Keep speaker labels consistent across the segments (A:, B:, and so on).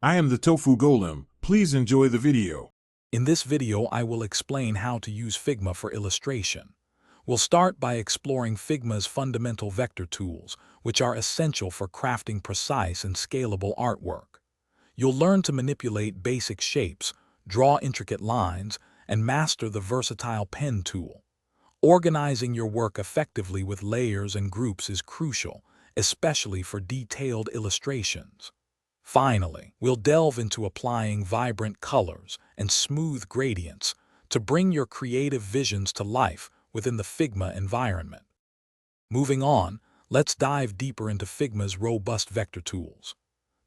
A: I am the Tofu Golem. Please enjoy the video.
B: In this video, I will explain how to use Figma for illustration. We'll start by exploring Figma's fundamental vector tools, which are essential for crafting precise and scalable artwork. You'll learn to manipulate basic shapes, draw intricate lines, and master the versatile pen tool. Organizing your work effectively with layers and groups is crucial, especially for detailed illustrations. Finally, we'll delve into applying vibrant colors and smooth gradients to bring your creative visions to life within the Figma environment. Moving on, let's dive deeper into Figma's robust vector tools.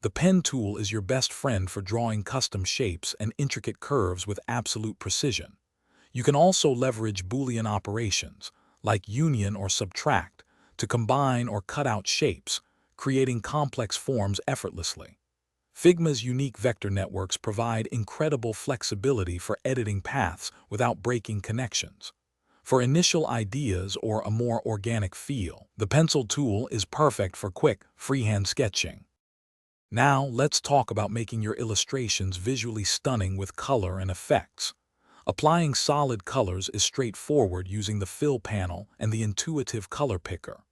B: The pen tool is your best friend for drawing custom shapes and intricate curves with absolute precision. You can also leverage Boolean operations, like union or subtract, to combine or cut out shapes, creating complex forms effortlessly. Figma's unique vector networks provide incredible flexibility for editing paths without breaking connections. For initial ideas or a more organic feel, the pencil tool is perfect for quick, freehand sketching. Now, let's talk about making your illustrations visually stunning with color and effects. Applying solid colors is straightforward using the Fill panel and the intuitive color picker.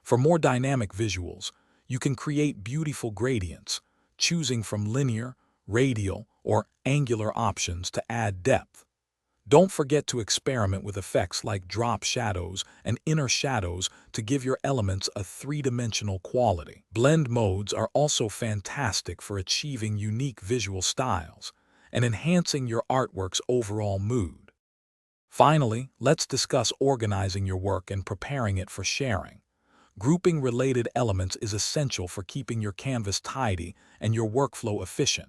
B: For more dynamic visuals, you can create beautiful gradients, choosing from linear, radial, or angular options to add depth. Don't forget to experiment with effects like drop shadows and inner shadows to give your elements a three-dimensional quality. Blend modes are also fantastic for achieving unique visual styles and enhancing your artwork's overall mood. Finally, let's discuss organizing your work and preparing it for sharing. Grouping related elements is essential for keeping your canvas tidy and your workflow efficient.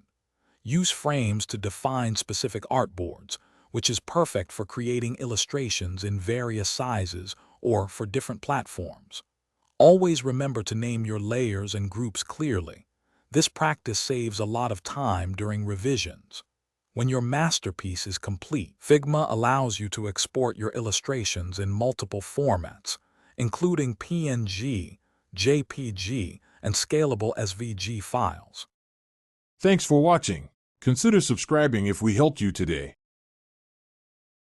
B: Use frames to define specific artboards, which is perfect for creating illustrations in various sizes or for different platforms. Always remember to name your layers and groups clearly. This practice saves a lot of time during revisions. When your masterpiece is complete, Figma allows you to export your illustrations in multiple formats, including PNG, JPG, and scalable SVG files.
A: Thanks for watching. Consider subscribing if we helped you today.